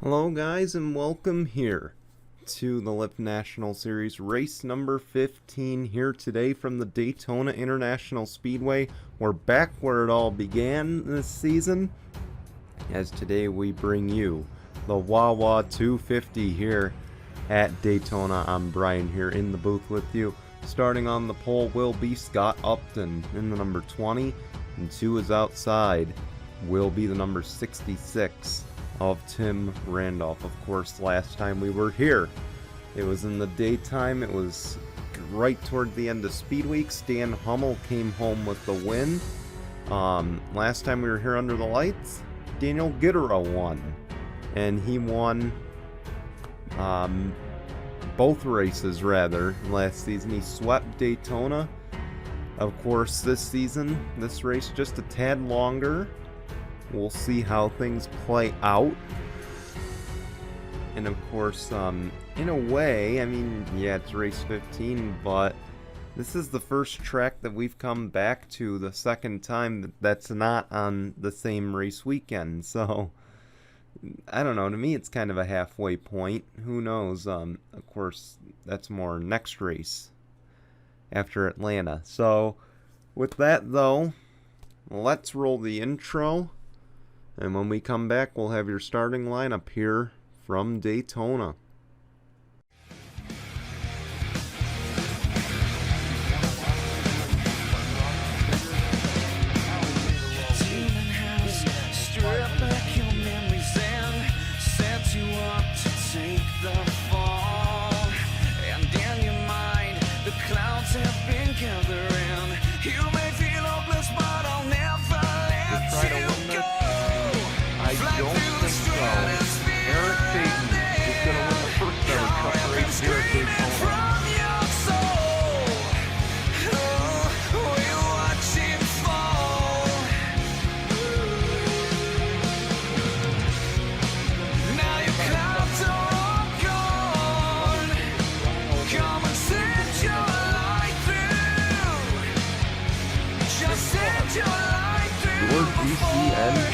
Hello guys and welcome here to the Lyft National Series race number 15 here today from the Daytona International Speedway. We're back where it all began this season, as today we bring you the WaWa 250 here at Daytona. I'm Brian here in the booth with you. Starting on the pole will be Scott Upton in the number 20, and 2 is outside will be the number 66 of Tim Randolph. Of course, last time we were here, it was in the daytime. It was right toward the end of Speed Week. Stan Hummel came home with the win. Last time we were here under the lights, Daniel Gittera won, and he won both races rather last season. He swept Daytona. Of course, this season, this race just a tad longer. We'll see how things play out. And of course, in a way, I mean, yeah, it's race 15, but this is the first track that we've come back to the second time that's not on the same race weekend. So, I don't know, to me it's kind of a halfway point. Who knows? Of course, that's more next race after Atlanta. So, with that though, let's roll the intro. And when we come back, we'll have your starting lineup here from Daytona.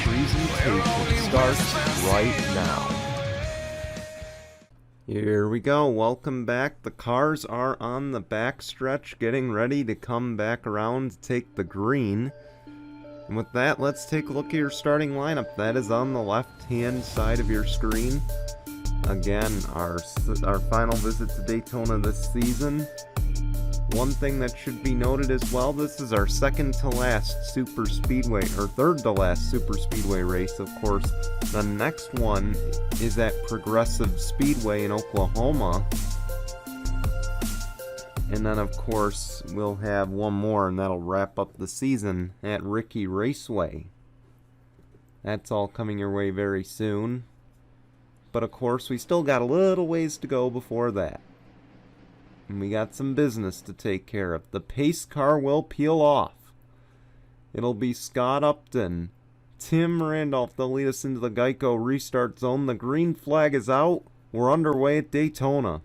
Presentation starts right now. Here we go. Welcome back. The cars are on the back stretch, getting ready to come back around to take the green. And with that, let's take a look at your starting lineup. That is on the left-hand side of your screen. Again, our final visit to Daytona this season. One thing that should be noted as well, this is our second to last super speedway, or third to last super speedway race. Of course, the next one is at Progressive Speedway in Oklahoma. And then of course, we'll have one more and that'll wrap up the season at Ricky Raceway. That's all coming your way very soon. But of course, we still got a little ways to go before that. And we got some business to take care of. The pace car will peel off. It'll be Scott Upton, Tim Randolph. They'll lead us into the Geico restart zone. The green flag is out. We're underway at Daytona.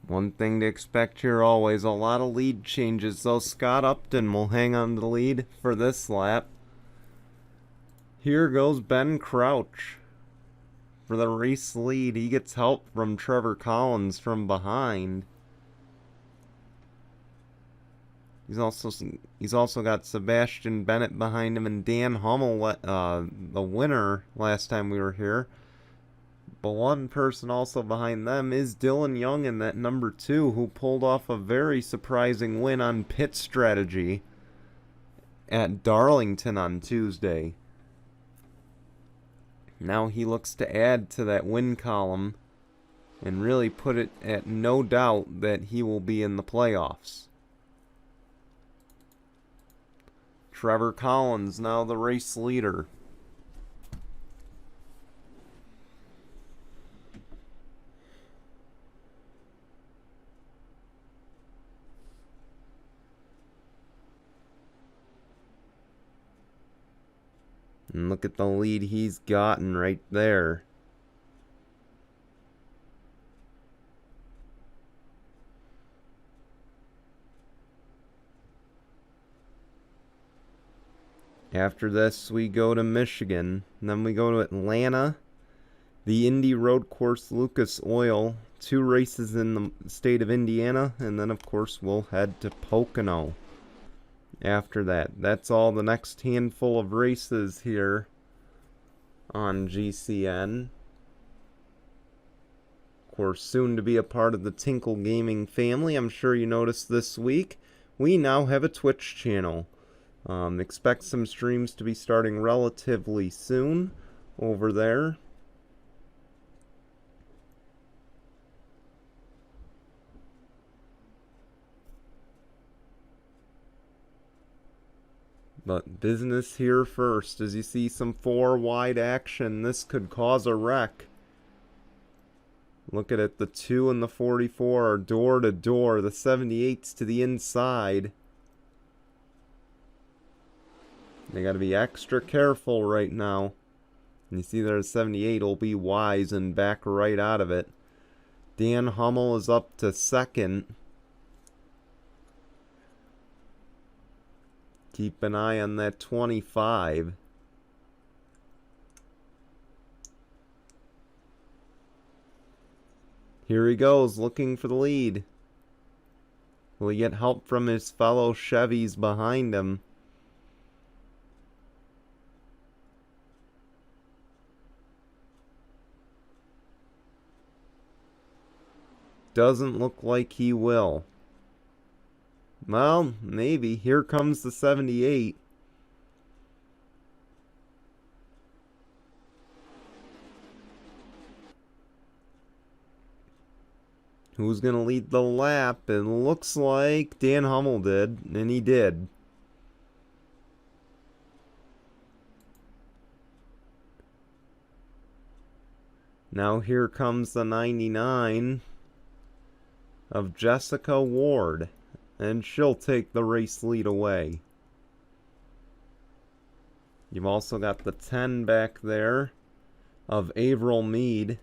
One thing to expect here always, a lot of lead changes, so Scott Upton will hang on to the lead for this lap. Here goes Ben Crouch for the race lead. He gets help from Trevor Collins from behind. He's also got Sebastian Bennett behind him, and Dan Hummel, the winner last time we were here, But one person also behind them is Dylan Young in that number 2, who pulled off a very surprising win on pit strategy at Darlington on Tuesday. Now he looks to add to that win column and really put it at no doubt that he will be in the playoffs. Trevor Collins, now the race leader. And look at the lead he's gotten right there. After this, we go to Michigan. And then we go to Atlanta, the Indy Road Course Lucas Oil, 2 races in the state of Indiana, and then, of course, we'll head to Pocono after that. That's all the next handful of races here on GCN. Of course, soon to be a part of the Tinkle Gaming family. I'm sure you noticed this week, we now have a Twitch channel. Expect some streams to be starting relatively soon over there. But business here first. As you see some 4 wide action, this could cause a wreck. Look at it, the 2 and the 44 are door to door, the 78's to the inside. They got to be extra careful right now. And you see there, the 78 will be wise and back right out of it. Dan Hummel is up to second. Keep an eye on that 25. Here he goes, looking for the lead. Will he get help from his fellow Chevys behind him? Doesn't look like he will. Well, maybe. Here comes the 78. Who's going to lead the lap? It looks like Dan Hummel did, and he did. Now here comes the 99 of Jessica Ward, and she'll take the race lead away. You've also got the 10 back there of Averill Mead.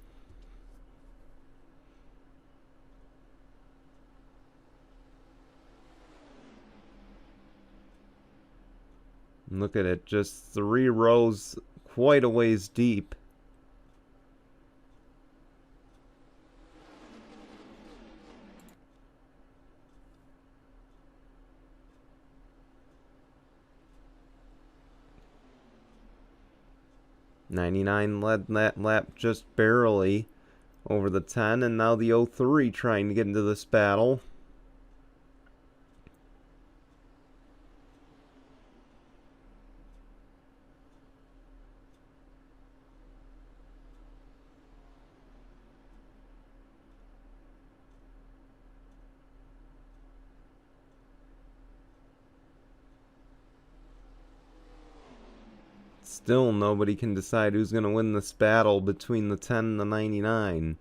Look at it, just 3 rows quite a ways deep. '99 led that lap just barely over the 10, and now the 03 trying to get into this battle. Still, nobody can decide who's going to win this battle between the 10 and the 99.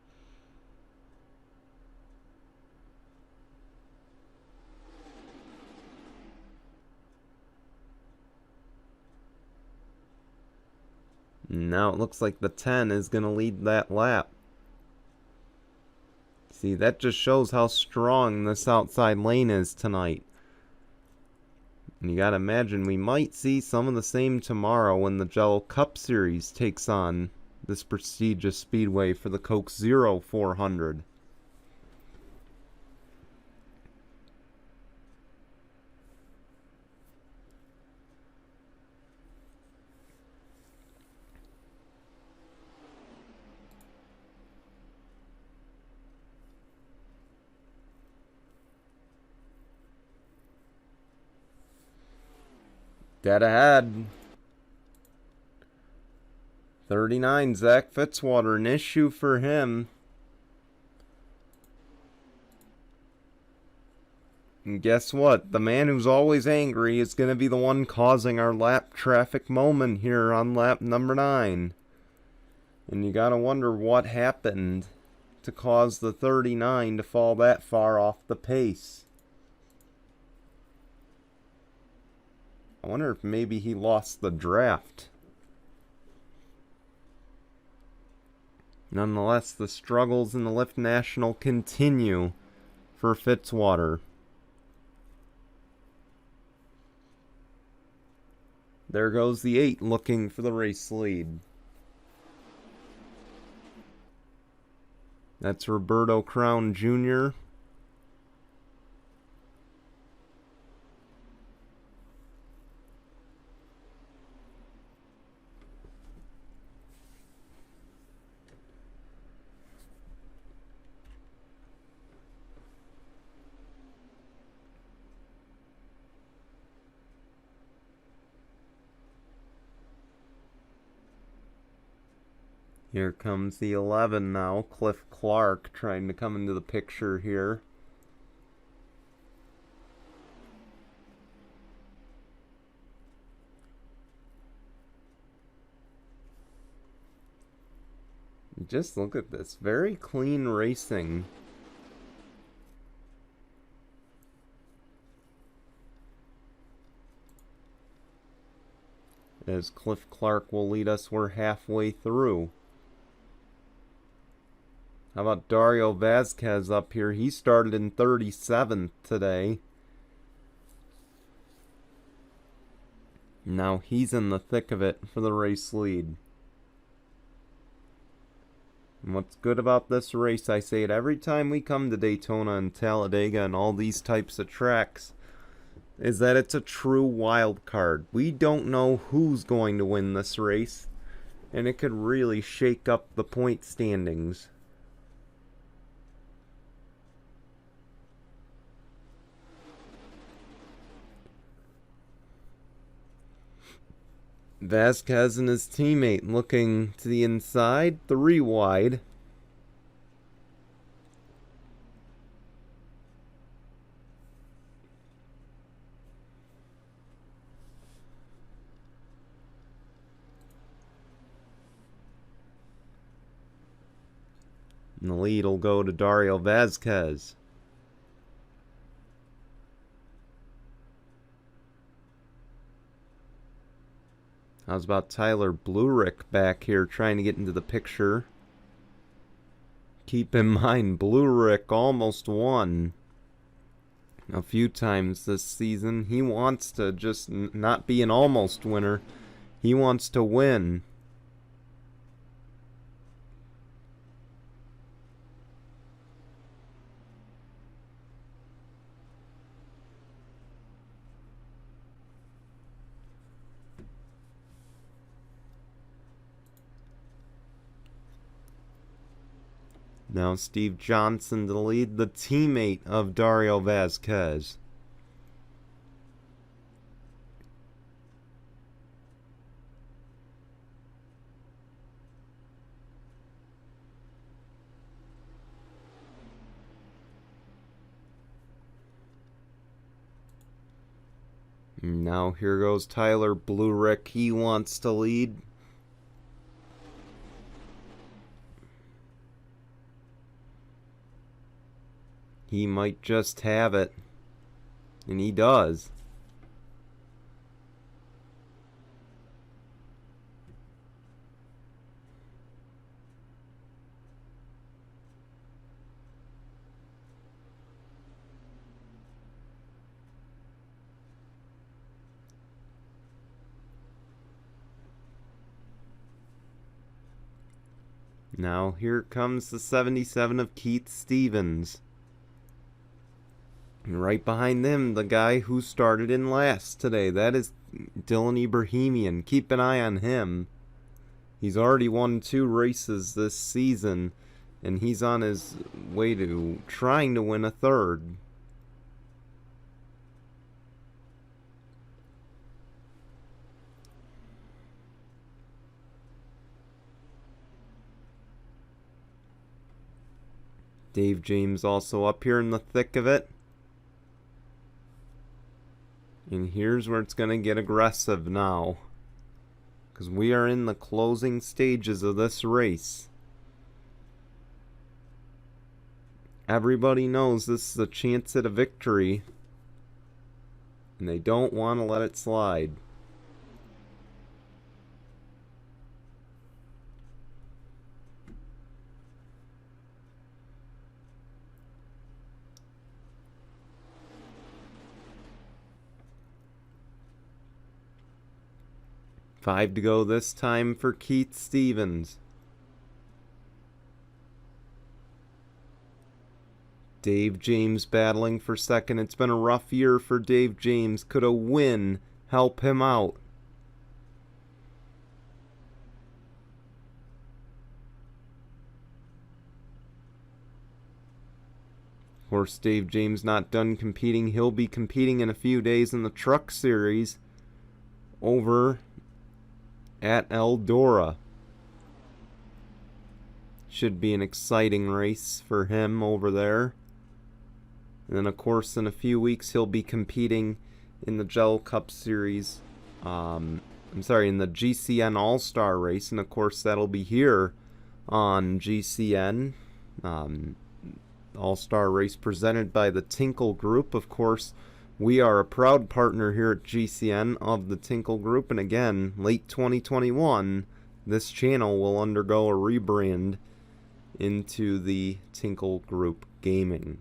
Now it looks like the 10 is going to lead that lap. See, that just shows how strong this outside lane is tonight. And you gotta imagine we might see some of the same tomorrow when the Jello Cup Series takes on this prestigious speedway for the Coke Zero 400. Dead ahead. 39, Zach Fitzwater, an issue for him. And guess what? The man who's always angry is going to be the one causing our lap traffic moment here on lap number 9. And you gotta wonder what happened to cause the 39 to fall that far off the pace. I wonder if maybe he lost the draft. Nonetheless, the struggles in the Lyft National continue for Fitzwater. There goes the 8 looking for the race lead. That's Roberto Crown Jr. Here comes the 11 now, Cliff Clark trying to come into the picture here. Just look at this, very clean racing. As Cliff Clark will lead us, we're halfway through. How about Dario Vasquez up here? He started in 37th today. Now he's in the thick of it for the race lead. And what's good about this race, I say it every time we come to Daytona and Talladega and all these types of tracks, is that it's a true wild card. We don't know who's going to win this race, and it could really shake up the point standings. Vasquez and his teammate looking to the inside, 3 wide. And the lead will go to Dario Vasquez. How's about Tyler Blurick back here trying to get into the picture? Keep in mind, Blurick almost won a few times this season. He wants to just not be an almost winner. He wants to win. Now Steve Johnson to lead, the teammate of Dario Vasquez. Now here goes Tyler Blurick. He wants to lead. He might just have it. And he does. Now here comes the 77 of Keith Stevens. And right behind them, the guy who started in last today. That is Dylan Ibrahimian. Keep an eye on him. He's already won 2 races this season, and he's on his way to trying to win a 3rd. Dave James also up here in the thick of it. And here's where it's going to get aggressive now, because we are in the closing stages of this race. Everybody knows this is a chance at a victory, and they don't want to let it slide. Five to go this time for Keith Stevens. Dave James battling for second. It's been a rough year for Dave James. Could a win help him out? Of course, Dave James not done competing. He'll be competing in a few days in the Truck Series over at Eldora. Should be an exciting race for him over there. And then, of course, in a few weeks, he'll be competing in the Gel Cup Series. In the GCN All-Star race. And, of course, that'll be here on GCN. All-Star race presented by the Tinkle Group. Of course, we are a proud partner here at GCN of the Tinkle Group. And, again, late 2021, this channel will undergo a rebrand into the Tinkle Group Gaming.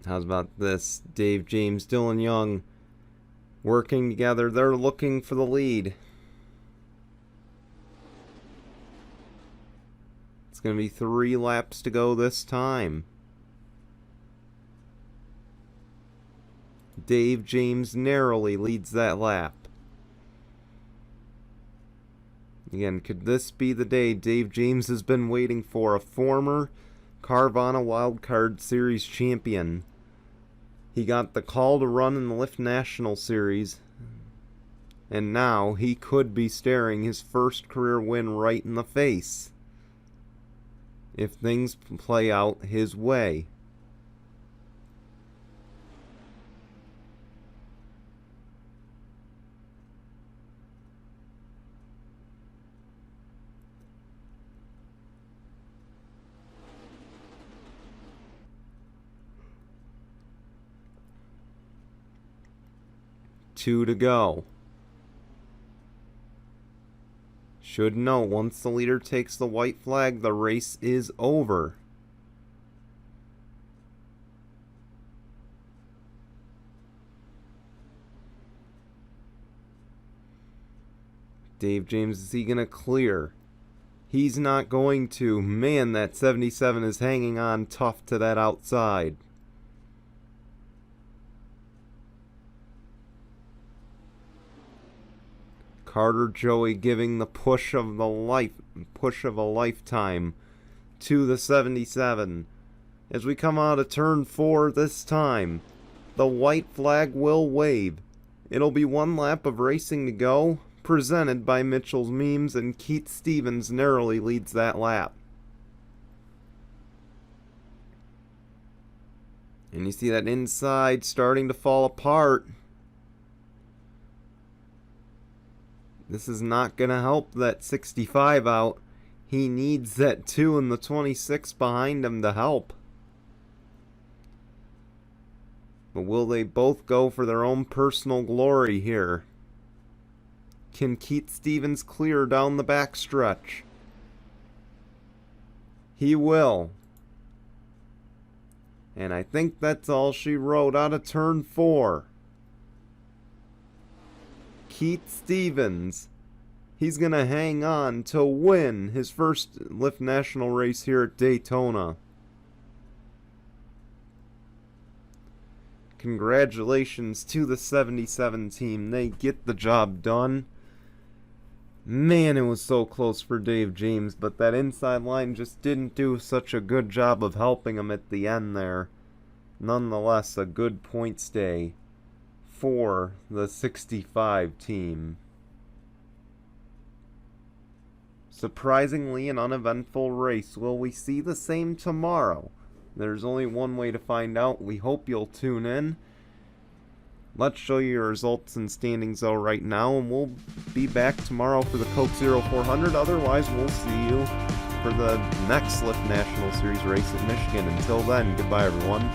How's about this? Dave James, Dylan Young working together. They're looking for the lead. It's going to be 3 laps to go this time. Dave James narrowly leads that lap. Again, could this be the day Dave James has been waiting for? A former Carvana Wildcard Series champion. He got the call to run in the Lyft National Series, and now he could be staring his first career win right in the face if things play out his way. Two to go. Should know, once the leader takes the white flag, the race is over. Dave James, is he going to clear? He's not going to. Man, that 77 is hanging on tough to that outside. Carter Joey giving the push of a lifetime to the 77. As we come out of turn 4 this time, the white flag will wave. It'll be 1 lap of racing to go, presented by Mitchell's Memes, and Keith Stevens narrowly leads that lap. And you see that inside starting to fall apart. This is not going to help that 65 out. He needs that 2 and the 26 behind him to help. But will they both go for their own personal glory here? Can Keith Stevens clear down the backstretch? He will. And I think that's all she wrote out of turn 4. Keith Stevens, he's going to hang on to win his first Lyft National race here at Daytona. Congratulations to the 77 team. They get the job done. Man, it was so close for Dave James, but that inside line just didn't do such a good job of helping him at the end there. Nonetheless, a good points day for the 65 team. Surprisingly, an uneventful race. Will we see the same tomorrow? There's only one way to find out. We hope you'll tune in. Let's show you your results and standings though right now, and we'll be back tomorrow for the Coke 0400. Otherwise, we'll see you for the next Lyft National Series race at Michigan. Until then, goodbye everyone.